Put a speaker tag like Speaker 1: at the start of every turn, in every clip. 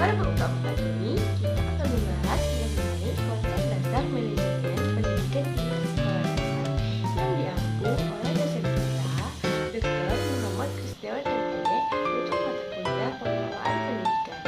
Speaker 1: Pada buku keempat ini, kita akan membahas mengenai konsep dasar manajemen pendidikan tingkat sekolah dasar yang diampu oleh dosen kita, Dr. Muhammad Kristiawan MPD, untuk mata kuliah pengelolaan pendidikan.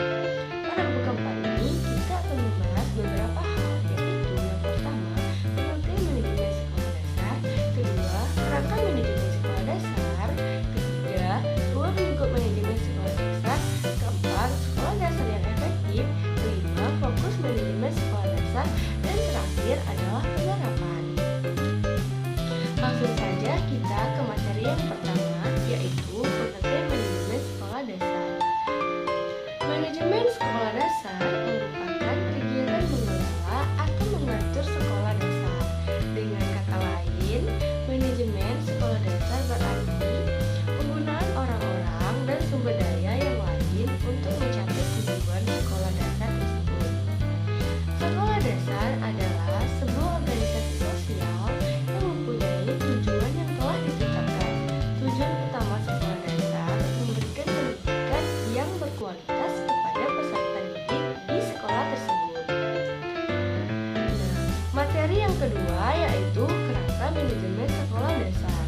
Speaker 1: Pada buku keempat ini, kita akan membahas beberapa hal, yaitu yang pertama, pengertian manajemen sekolah dasar, kedua, kerangka manajemen sekolah dasar, ketiga, ruang lingkup manajemen sekolah dasar, keempat, sekolah dasar yang efektif, kelima, fokus manajemen sekolah dasar, dan terakhir adalah penerapan. Langsung saja kita ke materi yang pertama, yaitu pengertian manajemen sekolah dasar. Manajemen sekolah dasar merupakan kegiatan mengelola atau mengatur sekolah dasar. Dengan kata lain, manajemen sekolah dasar berarti penggunaan orang-orang dan sumber daya yang lain untuk mencapai tujuan sekolah dasar tersebut. Sekolah dasar adalah sebuah organisasi sosial yang mempunyai tujuan yang telah ditetapkan. Tujuan utama sekolah dasar memberikan pendidikan yang berkualitas kepada peserta didik di sekolah tersebut. Materi yang kedua yaitu kerangka manajemen sekolah dasar.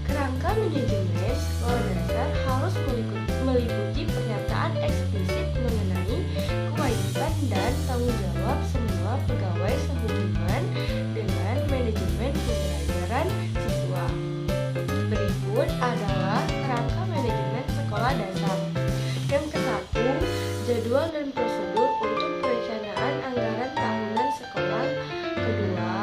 Speaker 1: Kerangka manajemen sekolah dasar harus meliputi pernyataan eksplisit mengenai kewajiban dan tanggung jawab semua pegawai sehubungan dengan manajemen pembelajaran siswa. Berikut adalah kerangka manajemen sekolah dasar. Yang ke-1, jadwal dan prosedur untuk perencanaan anggaran tahunan sekolah. Kedua,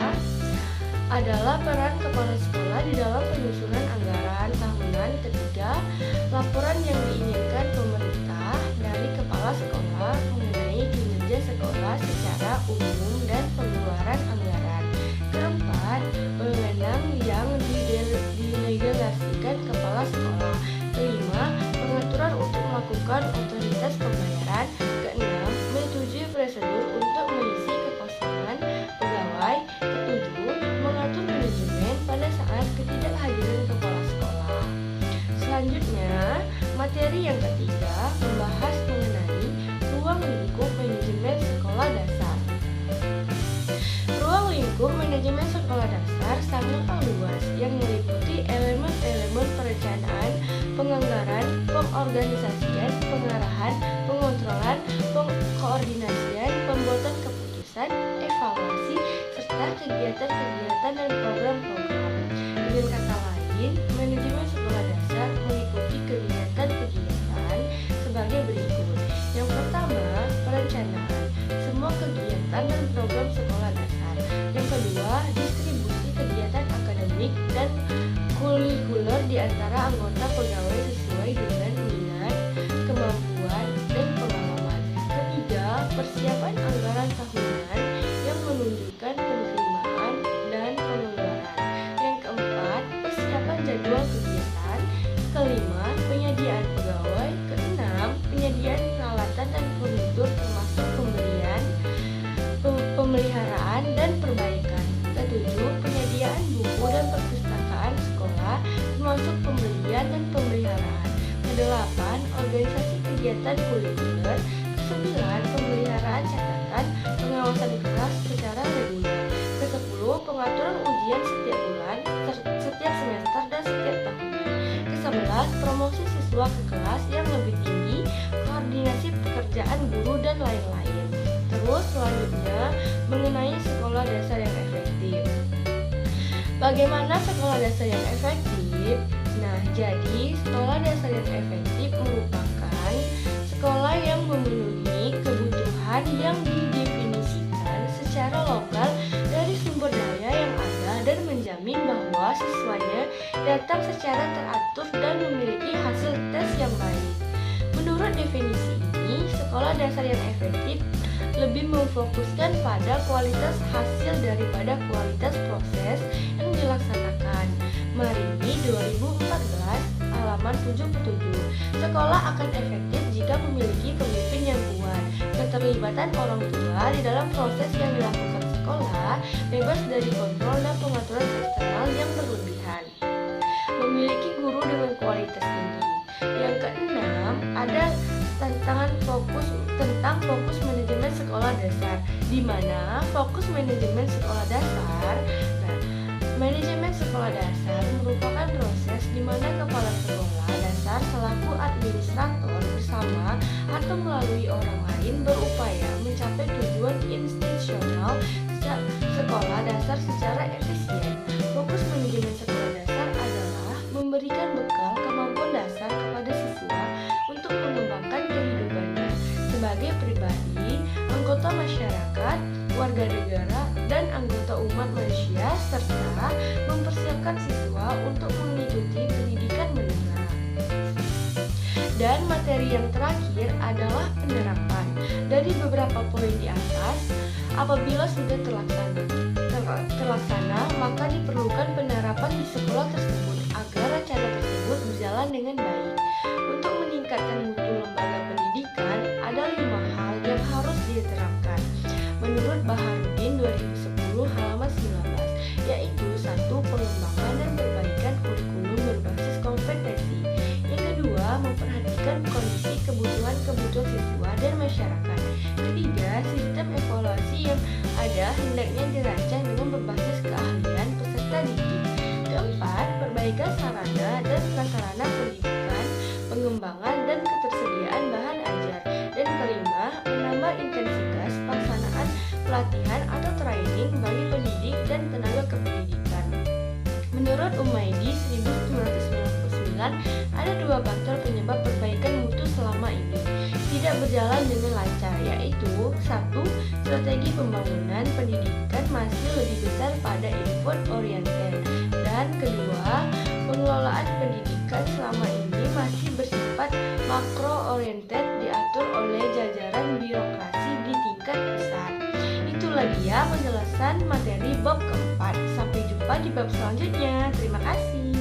Speaker 1: adalah peran kepala sekolah di dalam penyusunan anggaran tahunan. Ketiga, laporan yang diinginkan pemerintah dari kepala sekolah mengenai kinerja sekolah secara umum dan pengeluaran anggaran. Keempat, wewenang yang didelegasikan kepala sekolah. Kelima, pengaturan untuk melakukan otoritas pembayaran. Keenam, menyetujui prosedur untuk mengisi kekosongan pegawai. Ketujuh, mengatur manajemen pada saat ketidakhadiran kepala sekolah. Selanjutnya, materi yang ketiga membahas mengenai ruang lingkup manajemen sekolah dasar. Ruang lingkup manajemen sekolah dasar sangatlah luas yang meliputi elemen-elemen perencanaan, penganggaran, pengorganisasian, pengarahan, pengontrolan, koordinasian, pembuatan keputusan, evaluasi, serta kegiatan-kegiatan dan program-program. Dengan kata lain, manajemen sekolah dasar meliputi kegiatan-kegiatan sebagai berikut. Yang pertama, perencanaan semua kegiatan dan program sekolah dasar. Yang kedua, distribusi kegiatan akademik dan kurikuler di antara anggota pegawai sesuai dengan minat, kemampuan, dan pengalaman. Ketiga, persiapan anggaran tahunan yang menunjukkan penerimaan dan pengeluaran. Yang keempat, persiapan jadwal kegiatan. Kelima, penyediaan pegawai. Keenam, penyediaan peralatan dan furnitur termasuk pembelian, pemeliharaan, dan perbaikan. Ketujuh, penyediaan buku dan perpustakaan sekolah termasuk pembelian dan pemeliharaan. Kedelapan, organisasi kegiatan kurikuler. Kesembilan, pemeliharaan catatan, pengawasan kelas secara reguler. Kesepuluh, pengaturan ujian setiap bulan, setiap semester, dan setiap tahunan. Kesebelas, promosi siswa ke kelas yang lebih tinggi, koordinasi pekerjaan guru, dan lain-lain. Terus selanjutnya mengenai sekolah dasar yang efektif. Bagaimana sekolah dasar yang efektif? Nah, jadi sekolah dasar yang efektif merupakan sekolah yang memenuhi kebutuhan yang didefinisikan secara lokal dari sumber daya yang ada dan menjamin bahwa siswanya datang secara teratur dan memiliki hasil tes yang baik. Menurut definisi ini, sekolah dasar yang efektif lebih memfokuskan pada kualitas hasil daripada kualitas proses yang dilaksanakan. Marini 2014 halaman 77. Sekolah akan efektif jika memiliki pemimpin yang kuat. Keterlibatan orang tua di dalam proses yang dilakukan sekolah bebas dari kontrol dan pengaturan eksternal yang berlebihan. Memiliki guru dengan kualitas tinggi. Yang keenam, ada tentang fokus manajemen sekolah dasar, di mana fokus manajemen sekolah dasar. Nah, manajemen sekolah dasar merupakan proses di mana kepala sekolah dasar selaku administrator bersama atau melalui orang lain berupaya mencapai tujuan institusional sekolah dasar secara efisien. Fokus manajemen sekolah dasar adalah memberikan bekal kemampuan dasar kepada siswa untuk mengembangkan kehidupannya sebagai pribadi, anggota masyarakat, warga negara, dan anggota umat manusia, serta mempersiapkan siswa untuk mengikuti pendidikan menengah. Dan materi yang terakhir adalah penerapan. Dari beberapa poin di atas, apabila sudah terlaksana, maka diperlukan penerapan di sekolah tersebut agar rencana tersebut berjalan dengan baik. Untuk meningkatkan mutu lembaga pendidikan, ada 5 hal yang harus diterapkan. Menurut Baharudin 2010 halaman 19, yaitu 1. Pengembangan dan perbaikan kurikulum berbasis kompetensi. Yang kedua, memperhatikan kondisi kebutuhan siswa dan masyarakat. Ketiga, sistem evaluasi yang ada hendaknya dirancang dengan berbasis keahlian peserta didik. Keempat, perbaikan sarana dan prasarana pendidikan, pengembangan dan ketersediaan bahan ajar. Dan kelima, menambah intensitas pelaksanaan pelatihan atau training bagi pendidik dan tenaga kependidikan. Menurut Umaydi 1999, ada 2 faktor penyebab perbaikan mutu selama ini tidak berjalan dengan lancar, yaitu 1. Strategi pembangunan pendidikan masih lebih besar pada input oriented, dan kedua, pengelolaan pendidikan selama ini masih bersifat makro oriented, diatur oleh jajaran birokrasi di tingkat pusat. Itulah dia penjelasan materi bab keempat. Sampai jumpa di bab selanjutnya. Terima kasih.